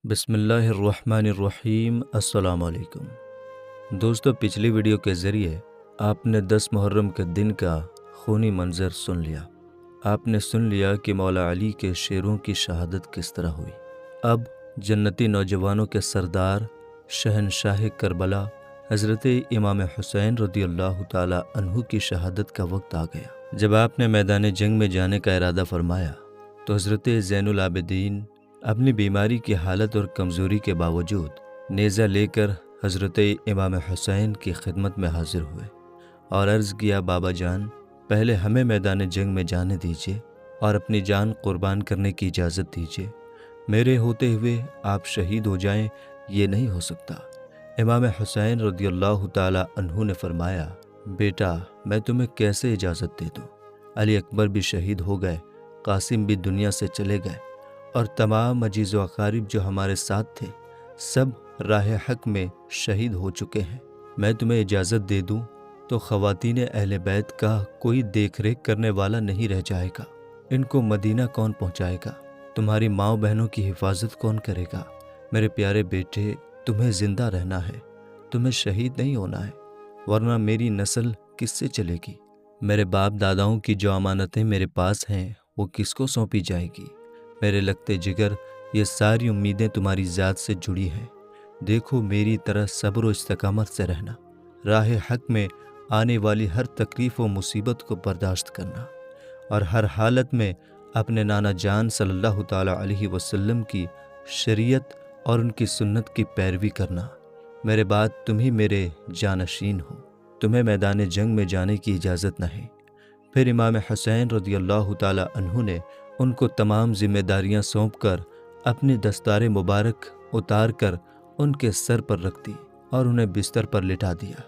بسم اللہ الرحمن الرحیم۔ السلام علیکم دوستو، پچھلی ویڈیو کے ذریعے آپ نے 10 محرم کے دن کا خونی منظر سن لیا۔ آپ نے سن لیا کہ مولا علی کے شیروں کی شہادت کس طرح ہوئی۔ اب جنتی نوجوانوں کے سردار شہنشاہ کربلا حضرت امام حسین رضی اللہ تعالی عنہ کی شہادت کا وقت آ گیا۔ جب آپ نے میدان جنگ میں جانے کا ارادہ فرمایا تو حضرت زین العابدین اپنی بیماری کی حالت اور کمزوری کے باوجود نیزہ لے کر حضرت امام حسین کی خدمت میں حاضر ہوئے اور عرض کیا، بابا جان، پہلے ہمیں میدان جنگ میں جانے دیجیے اور اپنی جان قربان کرنے کی اجازت دیجیے۔ میرے ہوتے ہوئے آپ شہید ہو جائیں، یہ نہیں ہو سکتا۔ امام حسین رضی اللہ تعالی عنہ نے فرمایا، بیٹا، میں تمہیں کیسے اجازت دے دوں؟ علی اکبر بھی شہید ہو گئے، قاسم بھی دنیا سے چلے گئے، اور تمام عزیز و اقارب جو ہمارے ساتھ تھے سب راہ حق میں شہید ہو چکے ہیں۔ میں تمہیں اجازت دے دوں تو خواتین اہل بیت کا کوئی دیکھ ریکھ کرنے والا نہیں رہ جائے گا۔ ان کو مدینہ کون پہنچائے گا؟ تمہاری ماں بہنوں کی حفاظت کون کرے گا؟ میرے پیارے بیٹے، تمہیں زندہ رہنا ہے، تمہیں شہید نہیں ہونا ہے، ورنہ میری نسل کس سے چلے گی؟ میرے باپ داداؤں کی جو امانتیں میرے پاس ہیں وہ کس کو سونپی جائے گی؟ میرے لگتے جگر، یہ ساری امیدیں تمہاری ذات سے جڑی ہیں۔ دیکھو، میری طرح صبر و استقامت سے رہنا، راہ حق میں آنے والی ہر تکلیف و مصیبت کو برداشت کرنا، اور ہر حالت میں اپنے نانا جان صلی اللہ تعالیٰ علیہ وسلم کی شریعت اور ان کی سنت کی پیروی کرنا۔ میرے بعد تم ہی میرے جانشین ہو، تمہیں میدان جنگ میں جانے کی اجازت نہ ہے۔ پھر امام حسین رضی اللہ تعالیٰ عنہ نے ان کو تمام ذمہ داریاں سونپ کر اپنی دستار مبارک اتار کر ان کے سر پر رکھ دی اور انہیں بستر پر لٹا دیا۔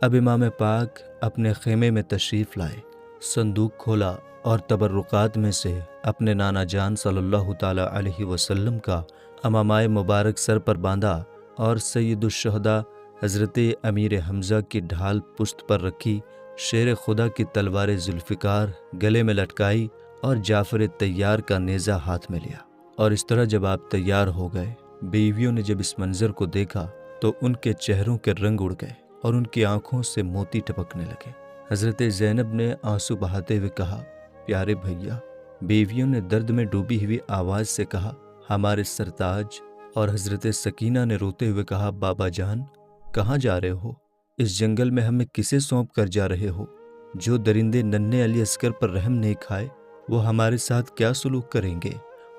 اب امام پاک اپنے خیمے میں تشریف لائے، صندوق کھولا اور تبرکات میں سے اپنے نانا جان صلی اللہ تعالیٰ علیہ وسلم کا امامۂ مبارک سر پر باندھا اور سید الشہداء حضرت امیر حمزہ کی ڈھال پشت پر رکھی، شیر خدا کی تلوار ذوالفقار گلے میں لٹکائی اور جعفر طیار کا نیزہ ہاتھ میں لیا۔ اور اس طرح جب آپ تیار ہو گئے، بیویوں نے جب اس منظر کو دیکھا تو ان کے چہروں کے رنگ اڑ گئے اور ان کی آنکھوں سے موتی ٹپکنے لگے۔ حضرت زینب نے آنسو بہاتے ہوئے کہا، پیارے بھیا۔ بیویوں نے درد میں ڈوبی ہوئی آواز سے کہا، ہمارے سرتاج۔ اور حضرت سکینہ نے روتے ہوئے کہا، بابا جان، کہاں جا رہے ہو؟ اس جنگل میں ہمیں کسے سونپ کر جا رہے ہو؟ جو درندے ننھے علی اصغر پر رحم نہیں کھائے وہ ہمارے ساتھ کیا سلوک کریں گے؟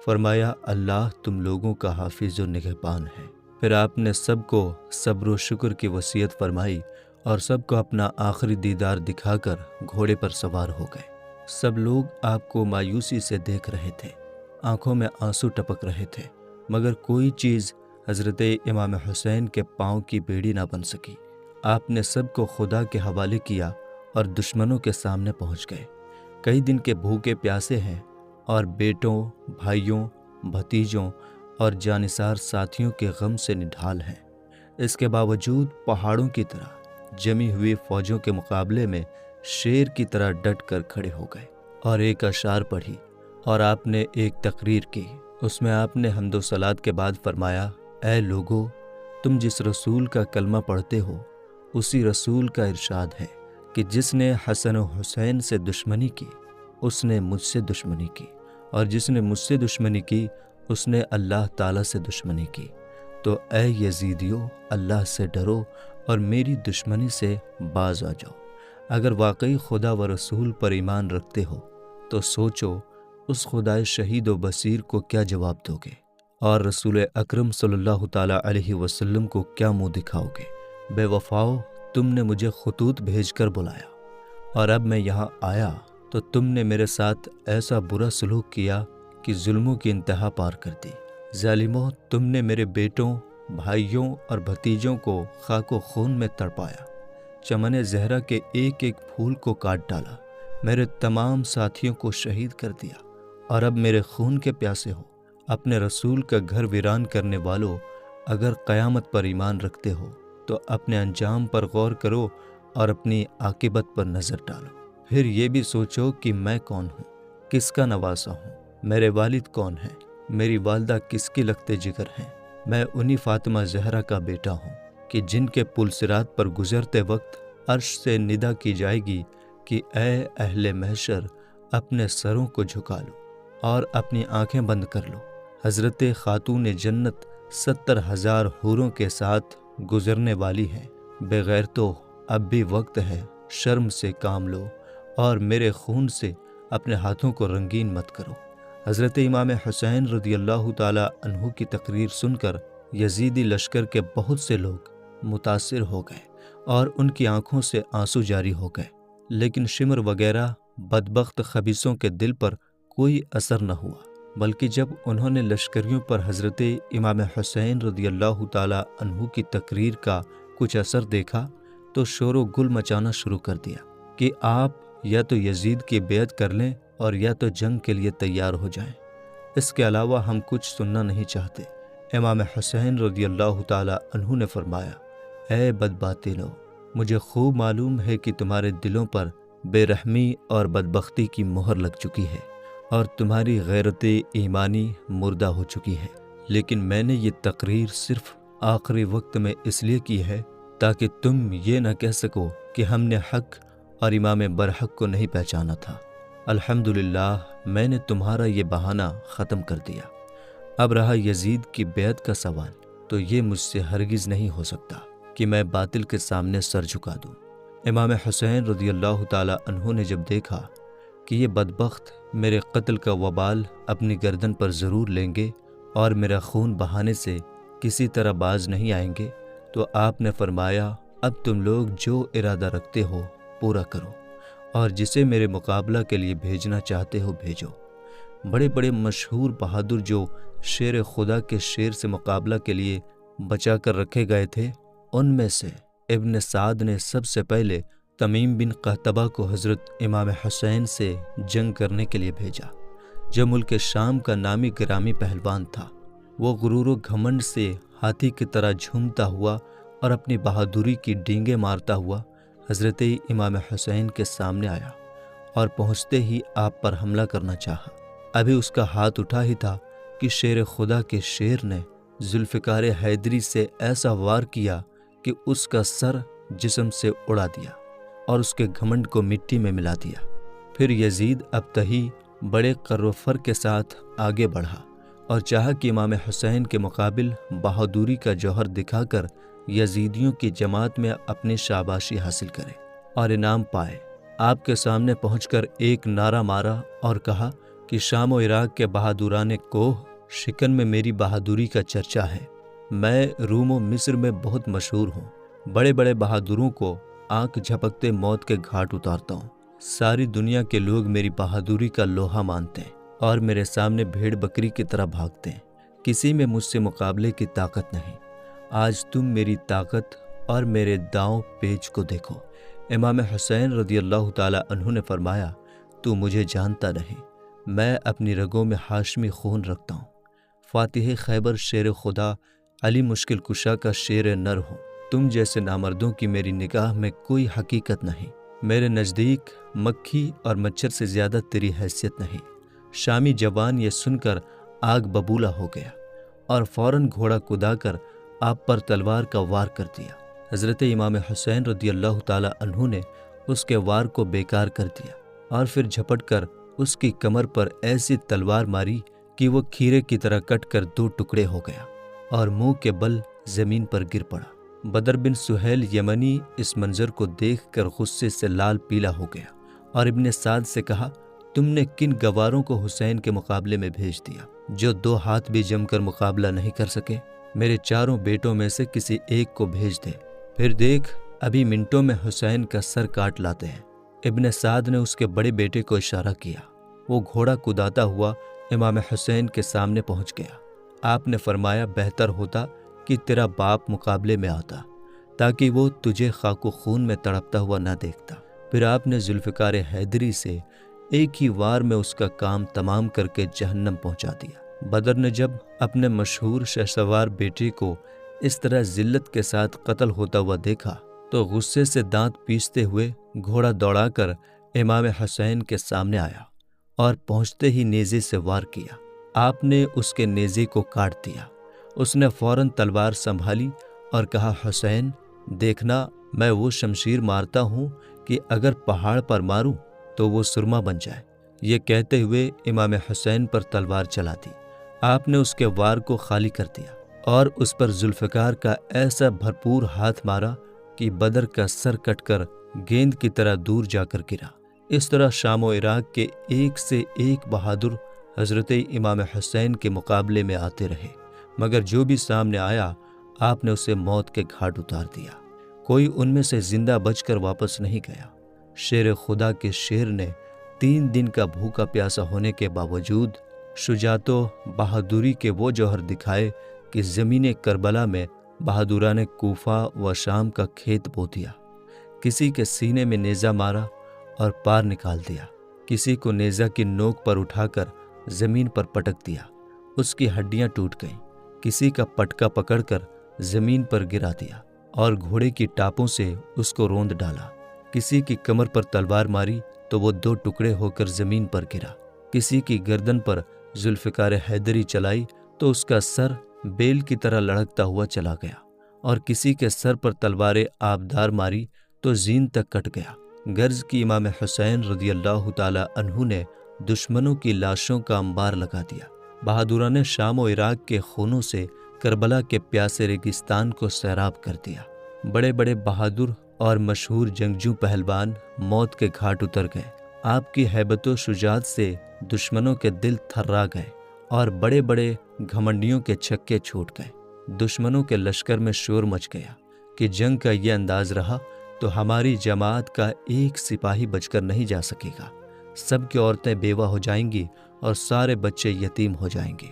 فرمایا، اللہ تم لوگوں کا حافظ و نگہبان ہے۔ پھر آپ نے سب کو صبر و شکر کی وصیت فرمائی اور سب کو اپنا آخری دیدار دکھا کر گھوڑے پر سوار ہو گئے۔ سب لوگ آپ کو مایوسی سے دیکھ رہے تھے، آنکھوں میں آنسو ٹپک رہے تھے، مگر کوئی چیز حضرت امام حسین کے پاؤں کی بیڑی نہ بن سکی۔ آپ نے سب کو خدا کے حوالے کیا اور دشمنوں کے سامنے پہنچ گئے۔ کئی دن کے بھوکے پیاسے ہیں اور بیٹوں، بھائیوں، بھتیجوں اور جانثار ساتھیوں کے غم سے نڈھال ہیں۔ اس کے باوجود پہاڑوں کی طرح جمی ہوئی فوجوں کے مقابلے میں شیر کی طرح ڈٹ کر کھڑے ہو گئے اور ایک اشعار پڑھی اور آپ نے ایک تقریر کی۔ اس میں آپ نے حمد و صلات کے بعد فرمایا، اے لوگو، تم جس رسول کا کلمہ پڑھتے ہو اسی رسول کا ارشاد ہے کہ جس نے حسن و حسین سے دشمنی کی اس نے مجھ سے دشمنی کی، اور جس نے مجھ سے دشمنی کی اس نے اللہ تعالیٰ سے دشمنی کی۔ تو اے یزیدیو، اللہ سے ڈرو اور میری دشمنی سے باز آ جاؤ۔ اگر واقعی خدا و رسول پر ایمان رکھتے ہو تو سوچو اس خدائے شہید و بصیر کو کیا جواب دو گے، اور رسول اکرم صلی اللہ تعالیٰ علیہ وسلم کو کیا منہ دکھاؤ گے؟ بے وفاؤ، تم نے مجھے خطوط بھیج کر بلایا اور اب میں یہاں آیا تو تم نے میرے ساتھ ایسا برا سلوک کیا کہ ظلموں کی انتہا پار کر دی۔ ظالموں، تم نے میرے بیٹوں، بھائیوں اور بھتیجوں کو خاک و خون میں تڑپایا، چمن زہرا کے ایک ایک پھول کو کاٹ ڈالا، میرے تمام ساتھیوں کو شہید کر دیا، اور اب میرے خون کے پیاسے ہو۔ اپنے رسول کا گھر ویران کرنے والوں، اگر قیامت پر ایمان رکھتے ہو تو اپنے انجام پر غور کرو اور اپنی عاقبت پر نظر ڈالو۔ پھر یہ بھی سوچو کہ میں کون ہوں، کس کا نواسا ہوں، میرے والد کون ہیں، میری والدہ کس کی لگتے جگر ہیں، میں انہی فاطمہ زہرا کا بیٹا ہوں کہ جن کے پل صراط پر گزرتے وقت عرش سے ندا کی جائے گی کہ اے اہل محشر، اپنے سروں کو جھکا لو اور اپنی آنکھیں بند کر لو۔ حضرت خاتون جنت 70,000 حوروں کے ساتھ گزرنے والی ہے۔ بغیر تو اب بھی وقت ہے، شرم سے کام لو اور میرے خون سے اپنے ہاتھوں کو رنگین مت کرو۔ حضرت امام حسین رضی اللہ تعالیٰ عنہ کی تقریر سن کر یزیدی لشکر کے بہت سے لوگ متاثر ہو گئے اور ان کی آنکھوں سے آنسو جاری ہو گئے، لیکن شمر وغیرہ بدبخت خبیثوں کے دل پر کوئی اثر نہ ہوا، بلکہ جب انہوں نے لشکریوں پر حضرت امام حسین رضی اللہ تعالیٰ عنہ کی تقریر کا کچھ اثر دیکھا تو شور و گل مچانا شروع کر دیا کہ آپ یا تو یزید کی بیعت کر لیں اور یا تو جنگ کے لیے تیار ہو جائیں، اس کے علاوہ ہم کچھ سننا نہیں چاہتے۔ امام حسین رضی اللہ تعالیٰ عنہ نے فرمایا، اے بدباطنو، مجھے خوب معلوم ہے کہ تمہارے دلوں پر بے رحمی اور بدبختی کی مہر لگ چکی ہے اور تمہاری غیرت ایمانی مردہ ہو چکی ہے، لیکن میں نے یہ تقریر صرف آخری وقت میں اس لیے کی ہے تاکہ تم یہ نہ کہہ سکو کہ ہم نے حق اور امام برحق کو نہیں پہچانا تھا۔ الحمدللہ میں نے تمہارا یہ بہانہ ختم کر دیا۔ اب رہا یزید کی بیعت کا سوال، تو یہ مجھ سے ہرگز نہیں ہو سکتا کہ میں باطل کے سامنے سر جھکا دوں۔ امام حسین رضی اللہ تعالیٰ عنہ نے جب دیکھا کہ یہ بدبخت میرے قتل کا وبال اپنی گردن پر ضرور لیں گے اور میرا خون بہانے سے کسی طرح باز نہیں آئیں گے، تو آپ نے فرمایا، اب تم لوگ جو ارادہ رکھتے ہو پورا کرو اور جسے میرے مقابلہ کے لیے بھیجنا چاہتے ہو بھیجو۔ بڑے بڑے مشہور بہادر جو شیر خدا کے شیر سے مقابلہ کے لیے بچا کر رکھے گئے تھے، ان میں سے ابن سعد نے سب سے پہلے تمیم بن قحطبہ کو حضرت امام حسین سے جنگ کرنے کے لیے بھیجا، جو ملک شام کا نامی گرامی پہلوان تھا۔ وہ غرور و گھمنڈ سے ہاتھی کی طرح جھومتا ہوا اور اپنی بہادری کی ڈینگیں مارتا ہوا حضرت امام حسین کے سامنے آیا اور پہنچتے ہی آپ پر حملہ کرنا چاہا۔ ابھی اس کا ہاتھ اٹھا ہی تھا کہ شیر خدا کے شیر نے ذوالفقار حیدری سے ایسا وار کیا کہ اس کا سر جسم سے اڑا دیا اور اس کے گھمنڈ کو مٹی میں ملا دیا۔ پھر یزید ابتہی بڑے قر و فر کے ساتھ آگے بڑھا اور چاہا کہ امام حسین کے مقابل بہادری کا جوہر دکھا کر یزیدیوں کی جماعت میں اپنی شاباشی حاصل کرے اور انعام پائے۔ آپ کے سامنے پہنچ کر ایک نعرہ مارا اور کہا کہ شام و عراق کے بہادران کوہ شکن میں میری بہادری کا چرچا ہے۔ میں روم و مصر میں بہت مشہور ہوں، بڑے بڑے بہادروں کو آنکھ جھپکتے موت کے گھاٹ اتارتا ہوں۔ ساری دنیا کے لوگ میری بہادری کا لوہا مانتے ہیں اور میرے سامنے بھیڑ بکری کی طرح بھاگتے ہیں۔ کسی میں مجھ سے مقابلے کی طاقت نہیں۔ آج تم میری طاقت اور میرے داؤں پیچ کو دیکھو۔ امام حسین رضی اللہ تعالیٰ عنہ نے فرمایا، تو مجھے جانتا نہیں، میں اپنی رگوں میں ہاشمی خون رکھتا ہوں۔ فاتح خیبر شیر خدا علی مشکل کشا کا شیر نر ہوں۔ تم جیسے نامردوں کی میری نگاہ میں کوئی حقیقت نہیں۔ میرے نزدیک مکھی اور مچھر سے زیادہ تیری حیثیت نہیں۔ شامی جوان یہ سن کر آگ ببولا ہو گیا اور فوراً گھوڑا کدا کر آپ پر تلوار کا وار کر دیا۔ حضرت امام حسین رضی اللہ تعالیٰ عنہ نے اس کے وار کو بیکار کر دیا اور پھر جھپٹ کر اس کی کمر پر ایسی تلوار ماری کہ وہ کھیرے کی طرح کٹ کر دو ٹکڑے ہو گیا اور منہ کے بل زمین پر گر پڑا۔ بدر بن سہیل یمنی اس منظر کو دیکھ کر غصے سے لال پیلا ہو گیا اور ابن سعد سے کہا، تم نے کن گواروں کو حسین کے مقابلے میں بھیج دیا جو 2 ہاتھ بھی جم کر مقابلہ نہیں کر سکے؟ میرے 4 بیٹوں میں سے کسی ایک کو بھیج دے، پھر دیکھ ابھی منٹوں میں حسین کا سر کاٹ لاتے ہیں۔ ابن سعد نے اس کے بڑے بیٹے کو اشارہ کیا۔ وہ گھوڑا کداتا ہوا امام حسین کے سامنے پہنچ گیا۔ آپ نے فرمایا، بہتر ہوتا کہ تیرا باپ مقابلے میں آتا تاکہ وہ تجھے خاک و خون میں تڑپتا ہوا نہ دیکھتا۔ پھر آپ نے ذوالفقار حیدری سے ایک ہی وار میں اس کا کام تمام کر کے جہنم پہنچا دیا۔ بدر نے جب اپنے مشہور شہسوار بیٹے کو اس طرح ذلت کے ساتھ قتل ہوتا ہوا دیکھا تو غصے سے دانت پیستے ہوئے گھوڑا دوڑا کر امام حسین کے سامنے آیا اور پہنچتے ہی نیزے سے وار کیا۔ آپ نے اس کے نیزے کو کاٹ دیا اس نے فوراً تلوار سنبھالی اور کہا، حسین دیکھنا، میں وہ شمشیر مارتا ہوں کہ اگر پہاڑ پر ماروں تو وہ سرما بن جائے۔ یہ کہتے ہوئے امام حسین پر تلوار چلا دی۔ آپ نے اس کے وار کو خالی کر دیا اور اس پر ذوالفقار کا ایسا بھرپور ہاتھ مارا کہ بدر کا سر کٹ کر گیند کی طرح دور جا کر گرا۔ اس طرح شام و عراق کے ایک سے ایک بہادر حضرت امام حسین کے مقابلے میں آتے رہے، مگر جو بھی سامنے آیا آپ نے اسے موت کے گھاٹ اتار دیا۔ کوئی ان میں سے زندہ بچ کر واپس نہیں گیا۔ شیر خدا کے شیر نے 3 دن کا بھوکا پیاسا ہونے کے باوجود شجاعت و بہادری کے وہ جوہر دکھائے کہ زمین کربلا میں بہادران کوفہ و شام کا کھیت بو دیا۔ کسی کے سینے میں نیزہ مارا اور پار نکال دیا، کسی کو نیزہ کی نوک پر اٹھا کر زمین پر پٹک دیا، اس کی ہڈیاں ٹوٹ گئیں، کسی کا پٹکا پکڑ کر زمین پر گرا دیا اور گھوڑے کی ٹاپوں سے اس کو روند ڈالا، کسی کی کمر پر تلوار ماری تو وہ 2 ٹکڑے ہو کر زمین پر گرا، کسی کی گردن پر ذوالفقار حیدری چلائی تو اس کا سر بیل کی طرح لڑکتا ہوا چلا گیا، اور کسی کے سر پر تلوار آبدار ماری تو زین تک کٹ گیا۔ غرض کی امام حسین رضی اللہ تعالی عنہ نے دشمنوں کی لاشوں کا انبار لگا دیا۔ بہادران شام و عراق کے خونوں سے کربلا کے پیاسے ریگستان کو سیراب کر دیا۔ بڑے بڑے بہادر اور مشہور جنگجو پہلوان موت کے گھاٹ اتر گئے۔ آپ کی ہیبت و شجاعت سے دشمنوں کے دل تھرا گئے اور بڑے بڑے گھمنڈیوں کے چھکے چھوٹ گئے۔ دشمنوں کے لشکر میں شور مچ گیا کہ جنگ کا یہ انداز رہا تو ہماری جماعت کا ایک سپاہی بچ کر نہیں جا سکے گا، سب کی عورتیں بیوہ ہو جائیں گی اور سارے بچے یتیم ہو جائیں گے،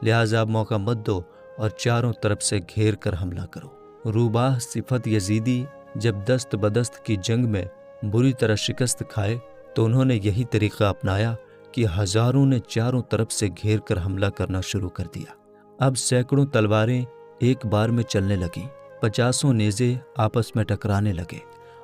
لہٰذا اب موقع مت دو اور چاروں طرف سے گھیر کر حملہ کرو۔ روباہ صفت یزیدی جب دست بدست کی جنگ میں بری طرح شکست کھائے تو انہوں نے یہی طریقہ اپنایا کہ ہزاروں نے چاروں طرف سے گھیر کر حملہ کرنا شروع کر دیا۔ اب سینکڑوں تلواریں ایک بار میں چلنے لگیں، 50 نیزے آپس میں ٹکرانے لگے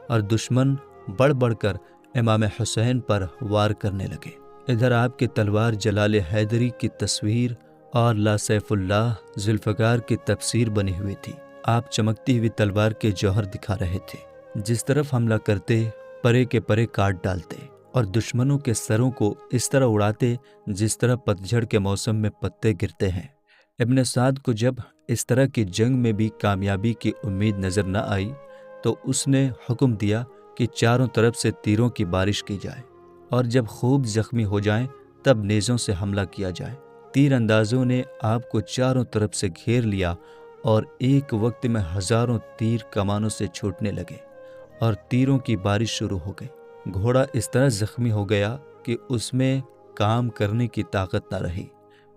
اور دشمن بڑھ بڑھ کر امام حسین پر وار کرنے لگے۔ ادھر آپ کی تلوار جلال حیدری کی تصویر اور لا سیف اللہ ذوالفقار کی تفسیر بنی ہوئی تھی۔ آپ چمکتی ہوئی تلوار کے جوہر دکھا رہے تھے، جس طرف حملہ کرتے پرے کے پرے کاٹ ڈالتے اور دشمنوں کے سروں کو اس طرح اڑاتے جس طرح پتجھڑ کے موسم میں پتے گرتے ہیں۔ ابن سعد کو جب اس طرح کی جنگ میں بھی کامیابی کی امید نظر نہ آئی تو اس نے حکم دیا کہ چاروں طرف سے تیروں کی بارش کی جائے اور جب خوب زخمی ہو جائیں تب نیزوں سے حملہ کیا جائے۔ تیر اندازوں نے آپ کو چاروں طرف سے گھیر لیا اور ایک وقت میں ہزاروں تیر کمانوں سے چھوٹنے لگے اور تیروں کی بارش شروع ہو گئی۔ گھوڑا اس طرح زخمی ہو گیا کہ اس میں کام کرنے کی طاقت نہ رہی۔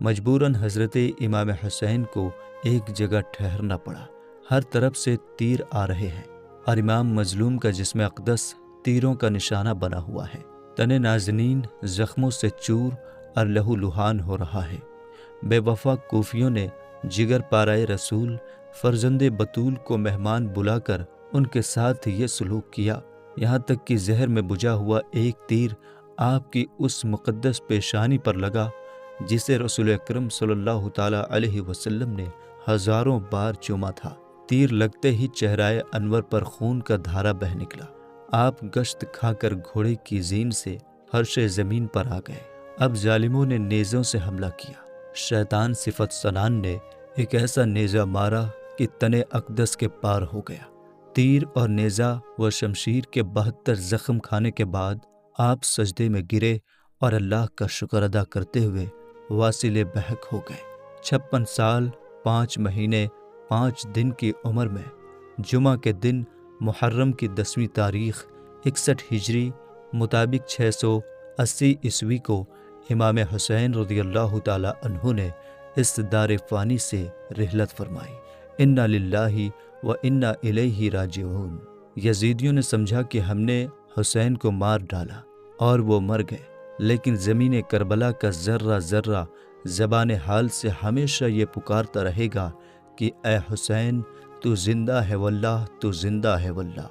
مجبوراً حضرت امام حسین کو ایک جگہ ٹھہرنا پڑا۔ ہر طرف سے تیر آ رہے ہیں اور امام مظلوم کا جسم اقدس تیروں کا نشانہ بنا ہوا ہے۔ تن نازنین زخموں سے چور اور لہو لہان ہو رہا ہے۔ بے وفا کوفیوں نے جگر پارائے رسول فرزند بطول کو مہمان بلا کر ان کے ساتھ یہ سلوک کیا، یہاں تک کہ زہر میں بجھا ہوا ایک تیر آپ کی اس مقدس پیشانی پر لگا جسے رسول اکرم صلی اللہ تعالی علیہ وسلم نے ہزاروں بار چوما تھا۔ تیر لگتے ہی چہرہ انور پر خون کا دھارا بہہ نکلا۔ آپ گشت کھا کر گھوڑے کی زین سے فرش زمین پر آ گئے۔ اب ظالموں نے نیزوں سے حملہ کیا۔ شیطان صفت سنان نے ایک ایسا نیزہ مارا کہ تن اقدس کے پار ہو گیا۔ تیر اور نیزہ و شمشیر کے 72 زخم کھانے کے بعد آپ سجدے میں گرے اور اللہ کا شکر ادا کرتے ہوئے واصل بحق ہو گئے۔ 56 سال 5 مہینے 5 دن کی عمر میں جمعہ کے دن محرم کی 10ویں تاریخ 61 ہجری مطابق 680 عیسوی کو امام حسین رضی اللہ تعالی عنہ نے اس دار فانی سے رحلت فرمائی۔ انا للہ و انا الیہ راجعون۔ یزیدیوں نے سمجھا کہ ہم نے حسین کو مار ڈالا اور وہ مر گئے، لیکن زمین کربلا کا ذرہ ذرہ زبان حال سے ہمیشہ یہ پکارتا رہے گا کہ اے حسین تو زندہ ہے واللہ، تو زندہ ہے واللہ،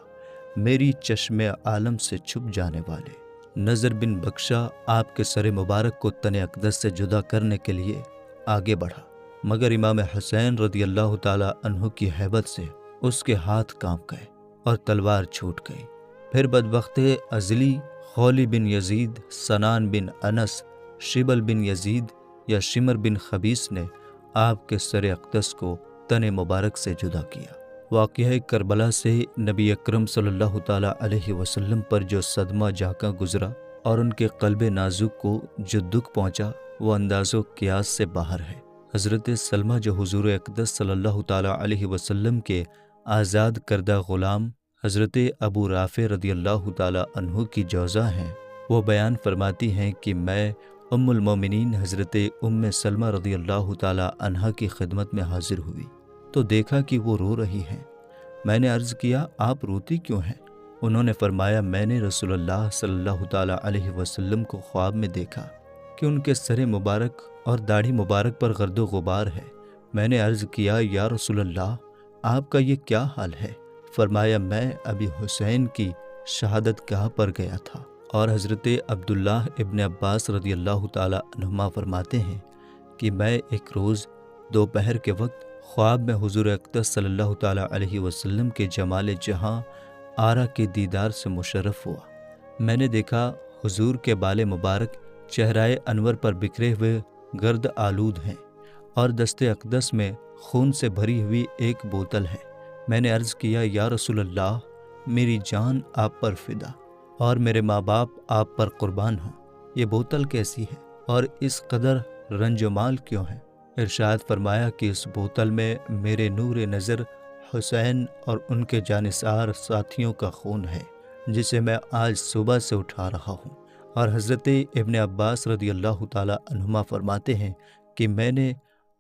میری چشم عالم سے چھپ جانے والے۔ نظر بن بخشا آپ کے سر مبارک کو تن اقدس سے جدا کرنے کے لیے آگے بڑھا مگر امام حسین رضی اللہ تعالی عنہ کی ہیبت سے اس کے ہاتھ کانپ گئے اور تلوار چھوٹ گئی۔ پھر بدبخت ازلی خولی بن یزید، سنان بن انس، شبل بن یزید یا شمر بن خبیث نے آپ کے سر اقدس کو تن مبارک سے جدا کیا۔ واقعہ کربلا سے نبی اکرم صلی اللہ تعالی علیہ وسلم پر جو صدمہ جاکاں گزرا اور ان کے قلب نازک کو جو دکھ پہنچا وہ انداز و قیاس سے باہر ہے۔ حضرت سلمہ جو حضور اقدس صلی اللہ تعالی علیہ وسلم کے آزاد کردہ غلام حضرت ابو رافع رضی اللہ تعالی عنہ کی جوزا ہیں، وہ بیان فرماتی ہیں کہ میں ام المومنین حضرت ام سلمہ رضی اللہ تعالی عنہ کی خدمت میں حاضر ہوئی تو دیکھا کہ وہ رو رہی ہیں۔ میں نے عرض کیا، آپ روتی کیوں ہیں؟ انہوں نے فرمایا، میں نے رسول اللہ صلی اللہ تعالی علیہ وسلم کو خواب میں دیکھا کہ ان کے سر مبارک اور داڑھی مبارک پر گرد و غبار ہے۔ میں نے عرض کیا، یا رسول اللہ، آپ کا یہ کیا حال ہے؟ فرمایا، میں ابی حسین کی شہادت گاہ پر گیا تھا۔ اور حضرت عبداللہ ابن عباس رضی اللہ تعالی عنہما فرماتے ہیں کہ میں ایک روز دوپہر کے وقت خواب میں حضور اقدس صلی اللہ تعالی علیہ وسلم کے جمال جہاں آرا کے دیدار سے مشرف ہوا۔ میں نے دیکھا حضور کے بال مبارک چہرائے انور پر بکھرے ہوئے گرد آلود ہیں اور دست اقدس میں خون سے بھری ہوئی ایک بوتل ہے۔ میں نے عرض کیا، یا رسول اللہ، میری جان آپ پر فدا اور میرے ماں باپ آپ پر قربان ہوں، یہ بوتل کیسی ہے اور اس قدر رنج و مال کیوں ہے؟ ارشاد فرمایا کہ اس بوتل میں میرے نور نظر حسین اور ان کے جانثار ساتھیوں کا خون ہے جسے میں آج صبح سے اٹھا رہا ہوں۔ اور حضرت ابن عباس رضی اللہ تعالی عنہما فرماتے ہیں کہ میں نے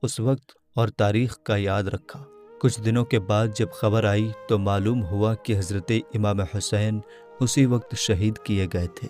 اس وقت اور تاریخ کا یاد رکھا۔ کچھ دنوں کے بعد جب خبر آئی تو معلوم ہوا کہ حضرت امام حسین اسی وقت شہید کیے گئے تھے۔